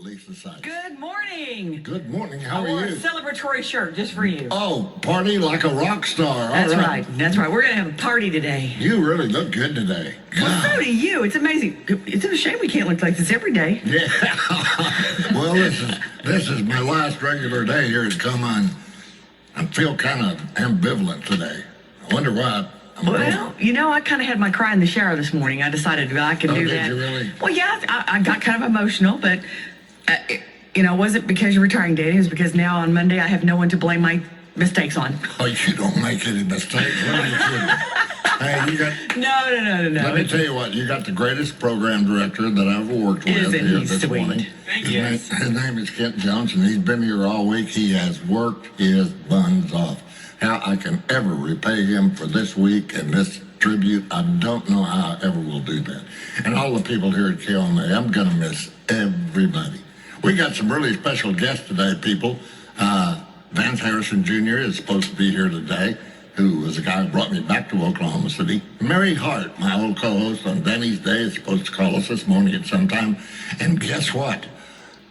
Lisa Sykes. Good morning. Good morning. How I are wore you? a celebratory shirt just for you. Oh, party like a rock star. That's All right. That's right. We're going to have a party today. You really look good today. Well, so do you. It's amazing. It's a shame we can't look like this every day. Yeah. Well, this is my last regular day here at Koma. I feel kind of ambivalent today. I wonder why. Well, I kind of had my cry in the shower this morning. I decided I could do that. Did you really? Well, yeah, I got kind of emotional, but, it wasn't because you're retiring, Daddy. It was because now on Monday I have no one to blame my mistakes on. Oh, you don't make any mistakes. What are you kidding? Hey, you got... No. Let me tell you what. You got the greatest program director that I've ever worked with Isn't here he this sweet? morning. Thank you. His name is Kent Johnson. He's been here all week. He has worked his buns off. How I can ever repay him for this week and this tribute, I don't know how I ever will do that. And all the people here at KOMA, I'm going to miss everybody. We got some really special guests today, people. Vance Harrison Jr. is supposed to be here today, who was the guy who brought me back to Oklahoma City. Mary Hart, my old co-host on Benny's Day, is supposed to call us this morning at some time. And guess what?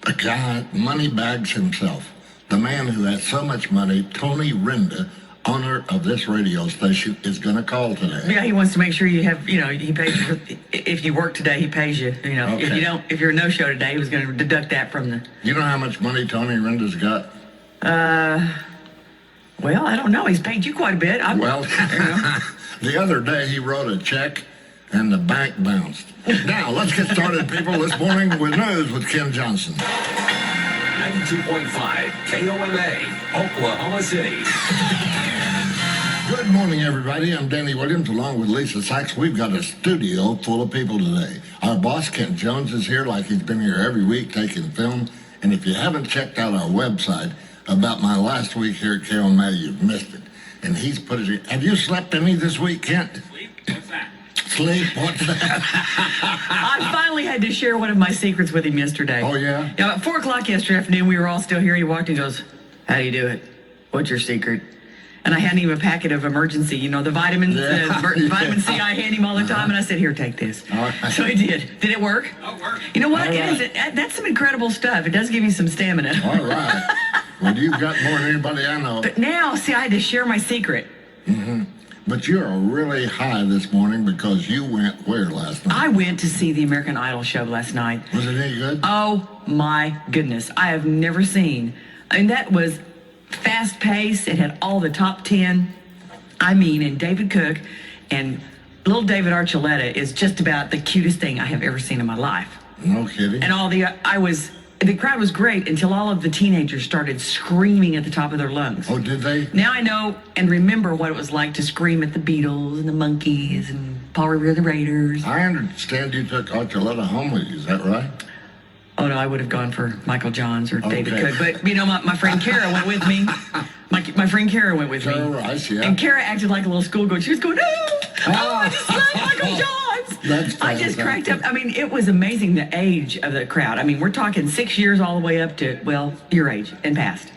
The guy, Moneybags himself, the man who has so much money, Tony Renda, owner of this radio station, is going to call today. Yeah, he wants to make sure you have, he pays you. If you work today, he pays you. Okay. If you don't, if you're a no-show today, he was going to deduct that from the. You know how much money Tony Renda's got? Well, I don't know. He's paid you quite a bit. Well, the other day he wrote a check and the bank bounced. Now, let's get started, people, this morning with news with Ken Johnson. 92.5 KOMA, Oklahoma City. Good morning, everybody. I'm Danny Williams, along with Lisa Sykes. We've got a studio full of people today. Our boss, Kent Jones, is here like he's been here every week taking film. And if you haven't checked out our website about my last week here at KOMA, you've missed it. And he's put it in. Have you slept any this week, Kent? Sleep? What's that? Sleep? What's that? I finally had to share one of my secrets with him yesterday. Oh, yeah? Yeah, at 4 o'clock yesterday afternoon, we were all still here. He walked in and goes, "How do you do it? What's your secret?" And I handed him a packet of emergency, the vitamins, vitamin C I hand him all the time. And I said, "Here, take this." Right. So he did. Did it work? Oh, it worked. You know what? All right. That's some incredible stuff. It does give you some stamina. All right. Well, you've got more than anybody I know. But now, see, I had to share my secret. But you're really high this morning because you went where last night? I went to see the American Idol show last night. Was it any good? Oh, my goodness. I have never seen. That was fast paced. It had all the top 10. And David Cook and little David Archuleta is just about the cutest thing I have ever seen in my life. No kidding. And the crowd was great until all of the teenagers started screaming at the top of their lungs. Oh, did they? Now I know and remember what it was like to scream at the Beatles and the Monkees and Paul Revere the Raiders. I understand you took Archuleta home with you. Is that right? Oh, no, I would have gone for Michael Johns or David Okay. Cook. But, my friend Kara went with me. My friend Kara went with Kara me. Rice, yeah. And Kara acted like a little schoolgirl. She was going, "Oh, I just love Michael Johns." That's I just fantastic. cracked up. It was amazing, the age of the crowd. We're talking 6 years all the way up to, your age and past.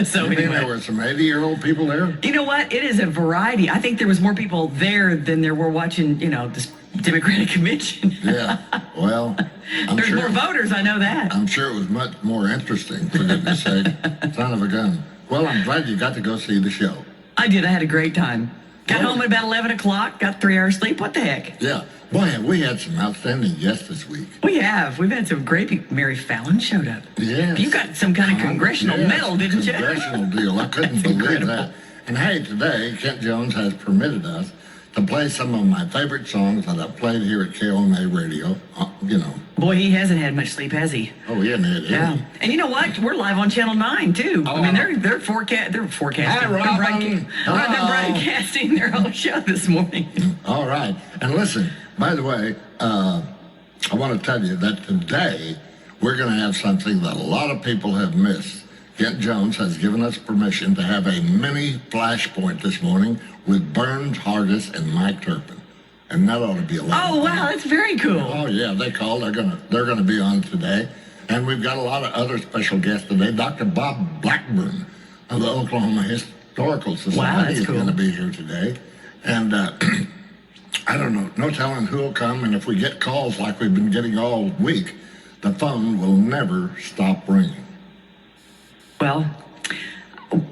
So You mean anyway. there were some 80-year-old people there? You know what? It is a variety. I think there was more people there than there were watching, this Democratic convention. Yeah. Well, I'm There's sure. more voters, I know that. I'm sure it was much more interesting, for goodness sake. Son of a gun. Well, I'm glad you got to go see the show. I did. I had a great time. Got Really? home at about 11 o'clock, got 3 hours sleep. What the heck? Yeah. Boy, have we had some outstanding guests this week. We've had some great people. Mary Fallon showed up. Yes. You got some kind of congressional Yes, medal, didn't you? Congressional deal. I couldn't That's believe incredible. that. And hey, today, Kent Jones has permitted us to play some of my favorite songs that I've played here at KOMA Radio. Boy, he hasn't had much sleep, has he? Oh, yeah, man. Yeah. And you know what? We're live on Channel 9, too. Oh, they're forecasting. Hi, They're Robin. broadcasting their whole show this morning. All right. And listen, by the way, I want to tell you that today we're going to have something that a lot of people have missed. Kent Jones has given us permission to have a mini flashpoint this morning with Burns, Hargis, and Mike Turpin. And that ought to be a lot Oh, of fun. wow, that's very cool. Oh, yeah, they called. They're gonna be on today. And we've got a lot of other special guests today. Dr. Bob Blackburn of the Oklahoma Historical Society that's is cool. going to be here today. And I don't know, no telling who will come. And if we get calls like we've been getting all week, the phone will never stop ringing. Well,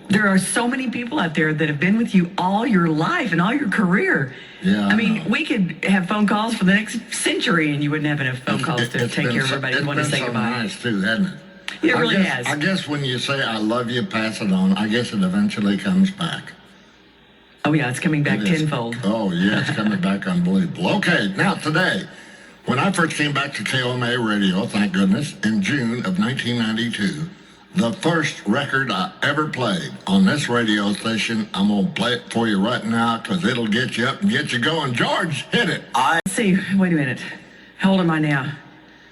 there are so many people out there that have been with you all your life and all your career. Yeah, I mean, know. we could have phone calls for the next century and you wouldn't have enough phone calls to It's take been care of so- everybody who want to It's say been so goodbye. nice too, hasn't it? It really has. I guess when you say I love you, pass it on. I guess it eventually comes back. Oh, yeah, it's coming back It is. tenfold. Oh, yeah, it's coming back unbelievable. Okay, now today, when I first came back to KOMA Radio, thank goodness, in June of 1992, the first record I ever played on this radio station, I'm going to play it for you right now because it'll get you up and get you going. George, hit it. Let's see, wait a minute. How old am I now?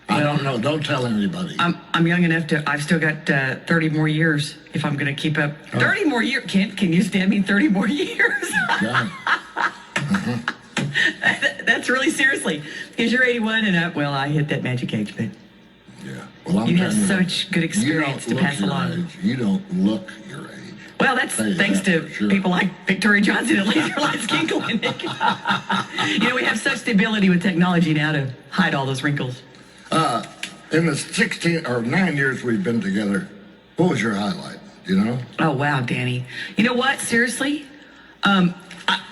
I don't know. Don't tell anybody. I'm young enough to, I've still got 30 more years if I'm going to keep up. 30 more years. Can you stand me 30 more years? God. That's really seriously. Because you're 81 and well, I hit that magic age, but Yeah. Well, I'm you have telling such good experience to you don't pass look your along. age. You don't look your age. Well, that's Tell you thanks that to for sure. people like Victoria Johnson at Laser Light Skin Clinic. We have such the ability with technology now to hide all those wrinkles. In the 16 or 9 years we've been together, what was your highlight? You know? Oh, wow, Danny. You know what? Seriously?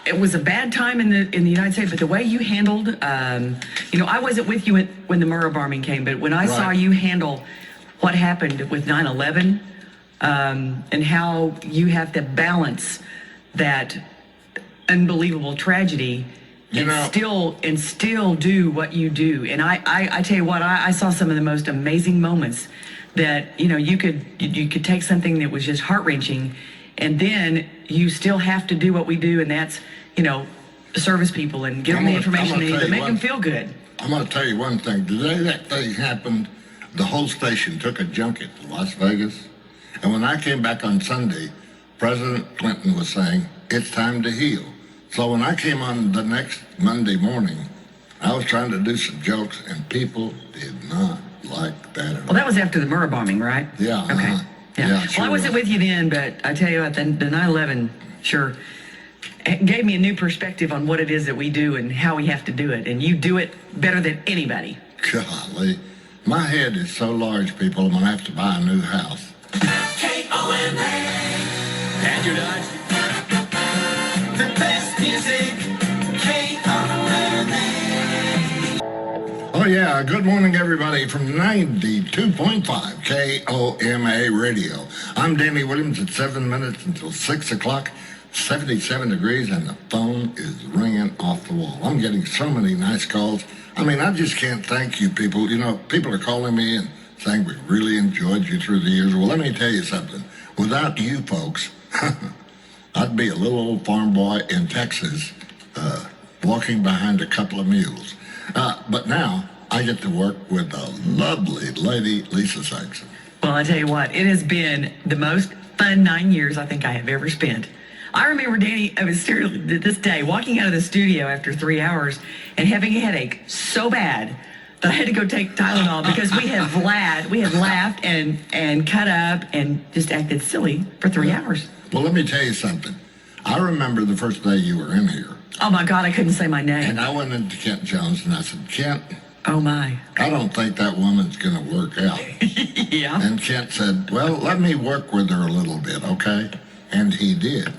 It was a bad time in the United States, but the way you handled, I wasn't with you when the Murrah bombing came, but when I saw Right. you handle what happened with 9/11, and how you have to balance that unbelievable tragedy You know- and still do what you do. And I tell you what, I saw some of the most amazing moments that, you could take something that was just heart-wrenching, and then you still have to do what we do, and that's, service people and give them the information they need to make them feel good. I'm going to tell you one thing. The day that thing happened, the whole station took a junket to Las Vegas. And when I came back on Sunday, President Clinton was saying, it's time to heal. So when I came on the next Monday morning, I was trying to do some jokes, and people did not like that at all. Well, that was after the Murrah bombing, right? Yeah, Okay. uh-huh. Yeah. Yeah, it sure Well, I wasn't was. with you then, but I tell you what, the 9/11 sure it gave me a new perspective on what it is that we do and how we have to do it. And you do it better than anybody. Golly, my head is so large, people, I'm going to have to buy a new house. And you're done. The best music, KOMA. Oh, yeah. Good morning, everybody, from 92.5 KOMA Radio. I'm Danny Williams at 7 minutes until 6 o'clock, 77 degrees, and the phone is ringing off the wall. I'm getting so many nice calls. I mean, I just can't thank you people. People are calling me and saying we really enjoyed you through the years. Well, let me tell you something. Without you folks, I'd be a little old farm boy in Texas, walking behind a couple of mules. But now I get to work with a lovely lady, Lisa Saxon. Well, I tell you what, it has been the most fun 9 years I think I have ever spent. I remember, Danny, I was still to this day walking out of the studio after 3 hours and having a headache so bad that I had to go take Tylenol because we had laughed and cut up and just acted silly for 3 hours. Well, let me tell you something. I remember the first day you were in here, Oh my God, I couldn't say my name. and I went into Kent Jones and I said, Kent, Oh my. I don't think that woman's going to work out. Yeah. And Kent said, well, let me work with her a little bit, okay? And he did.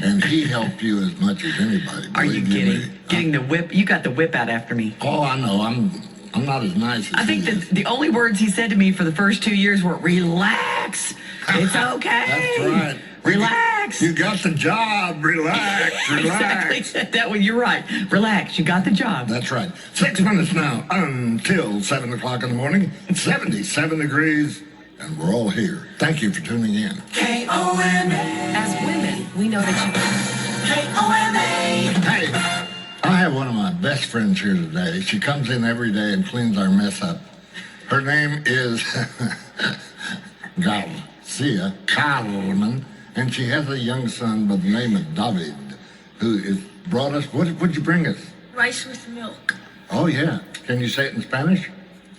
And he helped you as much as anybody. Are you believe kidding? me. Getting the whip, you got the whip out after me. Oh, I know. I'm not as nice as I think he that is. the only words he said to me for the first 2 years were, relax. It's okay. That's right. Relax. You got the job. Relax. Relax. Exactly. That way, you're right. Relax. You got the job. That's right. 6 minutes now until 7 o'clock in the morning. 77 degrees, and we're all here. Thank you for tuning in. KOMA. As women, we know that KOMA. Hey, I have one of my best friends here today. She comes in every day and cleans our mess up. Her name is Garcia Carlman, and she has a young son by the name of David, who is brought us. What'd you bring us? Rice with milk. Oh yeah. Can you say it in Spanish?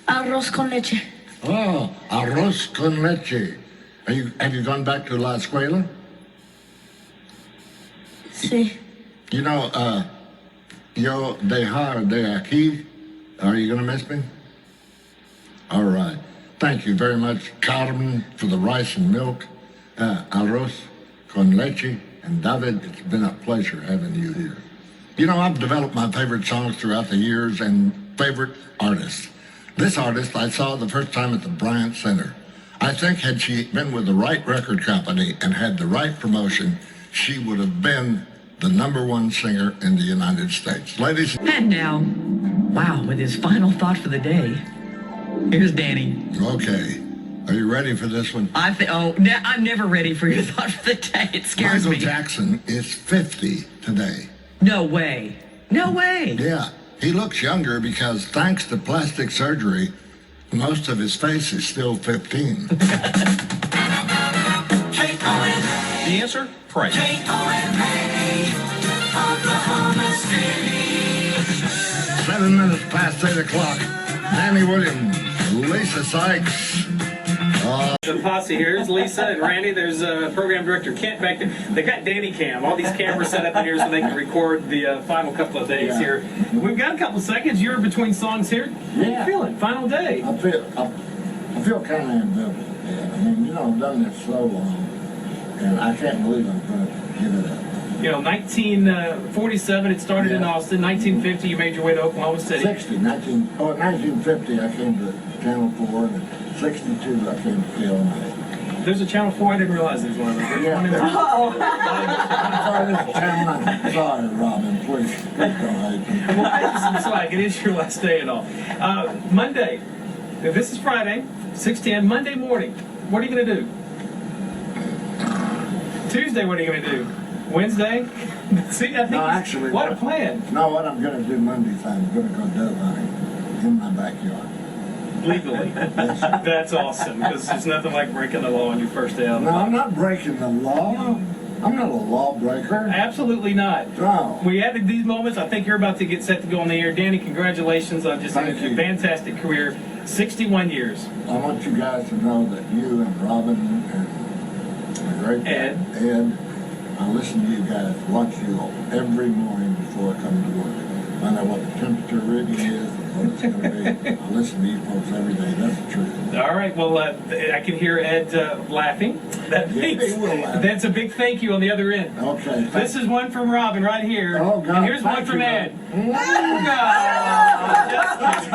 Arroz con leche. Oh, arroz con leche. Have you gone back to La Escuela? Sí. You know, yo dejar de aquí. Are you gonna miss me? All right. Thank you very much, Carmen, for the rice and milk, arroz con leche, and David, it's been a pleasure having you here. You know, I've developed my favorite songs throughout the years and favorite artists. This artist I saw the first time at the Bryant Center. I think had she been with the right record company and had the right promotion, she would have been the #1 singer in the United States. Ladies, And now, wow, with his final thought for the day, here's Danny. okay. Are you ready for this one? I'm never ready for your thought for the day. It scares Michael me. Jackson is 50 today. No way. No way. Yeah, he looks younger because thanks to plastic surgery, most of his face is still 15. The answer? Pray. Oklahoma City. 7 minutes past 8 o'clock. Danny Williams, Lisa Sykes. The posse here is Lisa and Randy. There's program director Kent back there. They've got Danny Cam. All these cameras set up in here so they can record the final couple of days here. We've got a couple of seconds. You're between songs here. How you feeling? Final day. I feel kind of ambivalent. Yeah. I mean, you know, I've done this so long, and I can't believe I'm going to give it up. You know, 1947, it started in Austin. 1950, you made your way to Oklahoma City. 1950, I came to Channel 4, and 62, I came to KLMA. There's a Channel 4. I didn't realize there was one of them. There's one in Sorry, this is Channel 9. Sorry, Robin, please don't hate me. We'll pay you some slack. It is your last day and all. Monday. This is Friday, 6:10. Monday morning, what are you going to do? Tuesday, what are you going to do? Wednesday? See, I think actually, what a plan. No, what I'm going to do Monday, I'm going to go dove hunting in my backyard. Legally. That's awesome, because there's nothing like breaking the law on your first day out. No, I'm not breaking the law. I'm not a lawbreaker. Absolutely not. No. We had these moments. I think you're about to get set to go on the air. Danny, congratulations on just Thank a you. fantastic career. 61 years. I want you guys to know that you and Robin and the great Ed. I listen to you guys, watch you every morning before I come to work. Find out what the temperature reading is and what it's going to be. I listen to you folks every day. That's the truth. All right. Well, I can hear Ed laughing. That Yeah, means he will laugh. that's a big thank you on the other end. Okay. This is one from Robin right here. Oh, God. And here's one Thank from you, Ed. That's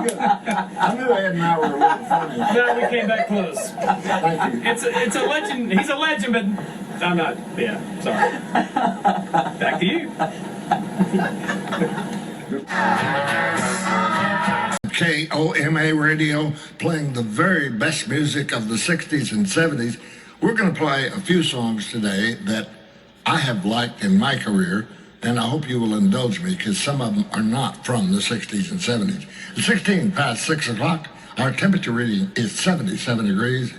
good. I knew Ed and I were a little funny. No, we came back close. Thank you. It's a legend. He's a legend, but I'm not. Yeah, sorry. Back to you. KOMA Radio, playing the very best music of the 60s and 70s. We're going to play a few songs today that I have liked in my career, and I hope you will indulge me because some of them are not from the 60s and 70s. It's 16 past 6 o'clock. Our temperature reading is 77 degrees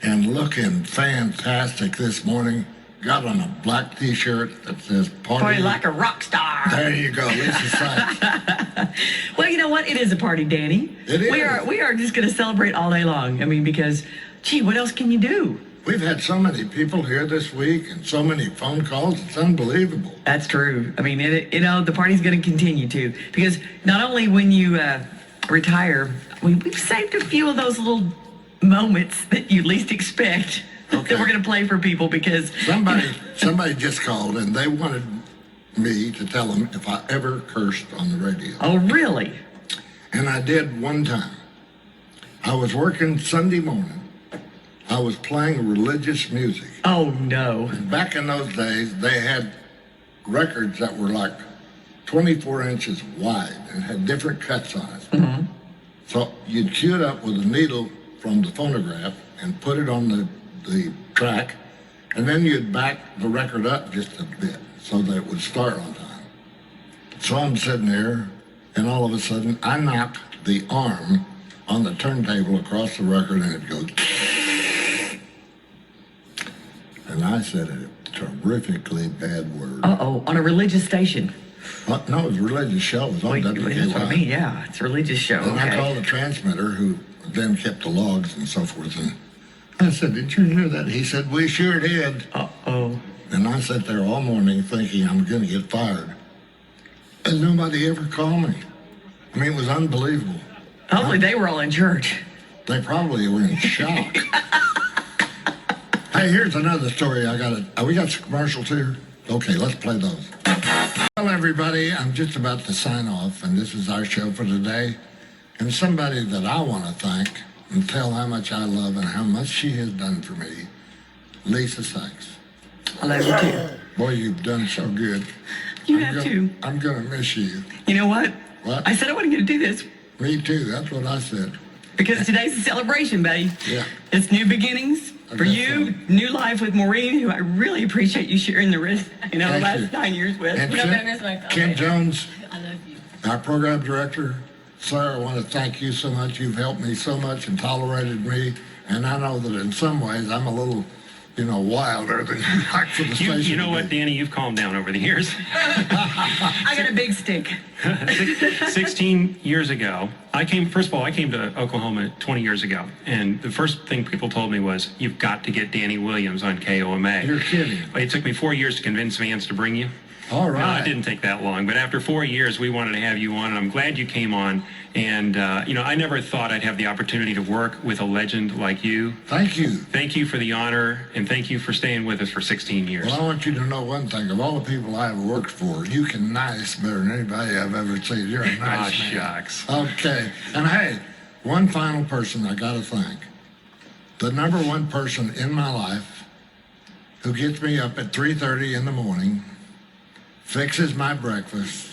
and looking fantastic this morning. Got on a black t-shirt that says Party like a rock star. There you go, Lisa Sykes. Well, you know what? It is a party, Danny. It is. We are just going to celebrate all day long. I mean, because, gee, what else can you do? We've had so many people here this week and so many phone calls. It's unbelievable. That's true. I mean, the party's going to continue to, because not only when you retire, we've saved a few of those little moments that you least expect that we're going to play for people because Somebody just called and they wanted me to tell them if I ever cursed on the radio. Oh, really? And I did one time. I was working Sunday morning. I was playing religious music. Oh, no. Back in those days, they had records that were like 24 inches wide and had different cuts on it. Mm-hmm. So you'd cue it up with a needle from the phonograph and put it on the track, and then you'd back the record up just a bit so that it would start on time. So I'm sitting there, and all of a sudden, I knock the arm on the turntable across the record, and it goes. And I said a terrifically bad word. Uh-oh, on a religious station. No, it was a religious show. It was on That's what I mean, yeah. It's a religious show. And I called the transmitter, who then kept the logs and so forth, and I said, "Did you hear that?" He said, "We sure did." Uh-oh. And I sat there all morning thinking I'm going to get fired. And nobody ever called me. I mean, it was unbelievable. Hopefully they were all in church. They probably were in shock. Hey, here's another story. We got some commercials here. Okay, let's play those. Well, everybody, I'm just about to sign off, and this is our show for today. And somebody that I want to thank and tell how much I love and how much she has done for me, Lisa Sykes. I love you too. Boy, you've done so good. You have too. I'm going to miss you. You know what? What? I said I wasn't going to do this Me too. That's what I said. because today's a celebration, buddy. Yeah. It's new beginnings for guess you, new life with Maureen, who I really appreciate you sharing the rest, the Thank last you. 9 years with. And No, that is my fault. Ken Jones, I love you. our program director. Sir, I want to thank you so much. You've helped me so much and tolerated me. And I know that in some ways I'm a little, wilder than you like for the station. You know to what, be. Danny? You've calmed down over the years. I got a big stick. 16 years ago, first of all, I came to Oklahoma 20 years ago. And the first thing people told me was, you've got to get Danny Williams on KOMA. You're kidding. It took me 4 years to convince Vance to bring you. All No, right. it didn't take that long. But after 4 years, we wanted to have you on, and I'm glad you came on. And, I never thought I'd have the opportunity to work with a legend like you. Thank you. Thank you for the honor, and thank you for staying with us for 16 years. Well, I want you to know one thing. Of all the people I have worked for, you can nice better than anybody I've ever seen. You're a nice Ah, man. shucks. Okay. And hey, one final person I got to thank. The number one person in my life who gets me up at 3:30 in the morning, fixes my breakfast,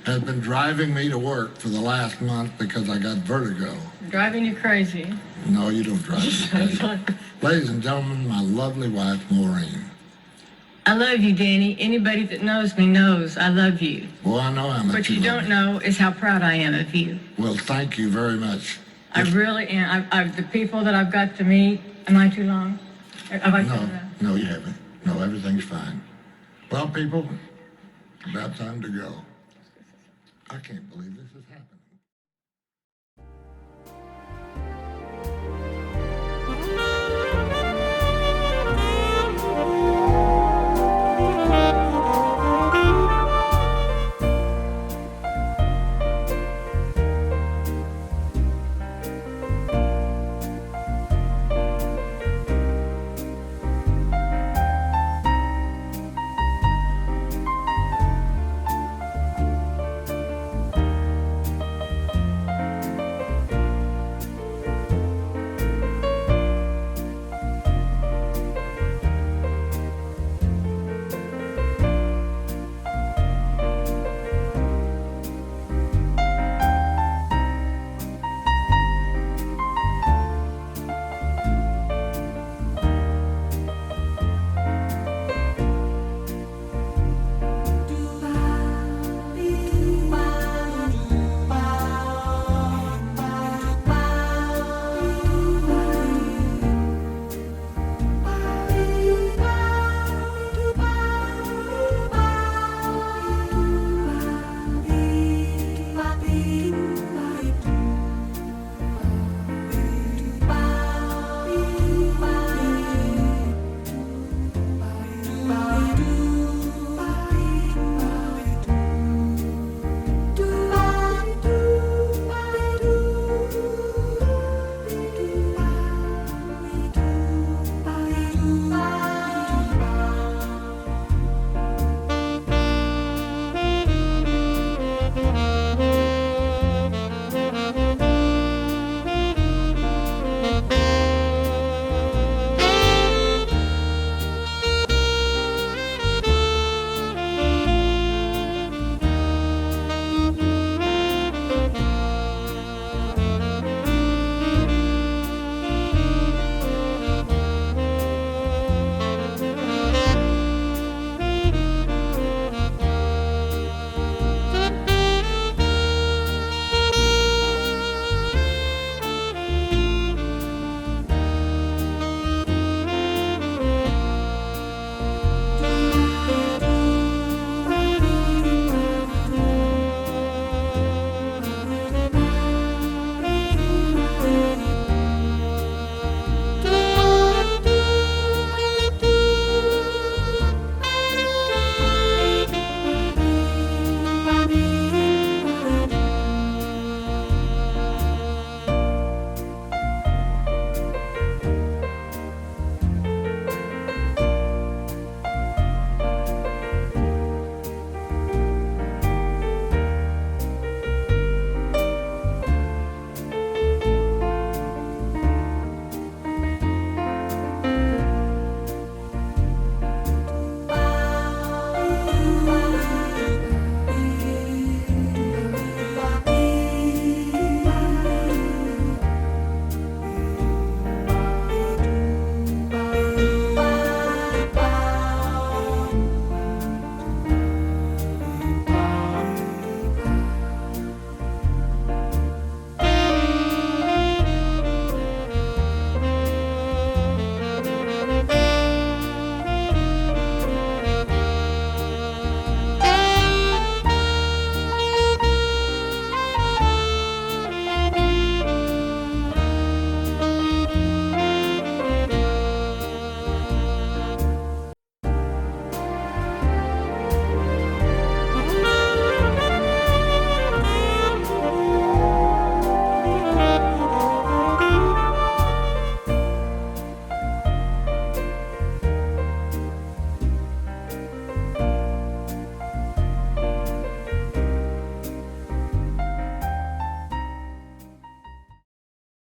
has been driving me to work for the last month because I got vertigo. Driving you crazy. No, you don't drive me crazy. Ladies and gentlemen, my lovely wife, Maureen. I love you, Danny. Anybody that knows me knows I love you. Well, I know how much What you love don't me. know is how proud I am of you. Well, thank you very much. I really am. The people that I've got to meet, am I too long? Have I No, said that? no, you haven't. No, everything's fine. Well, people, it's about time to go. I can't believe this has happened.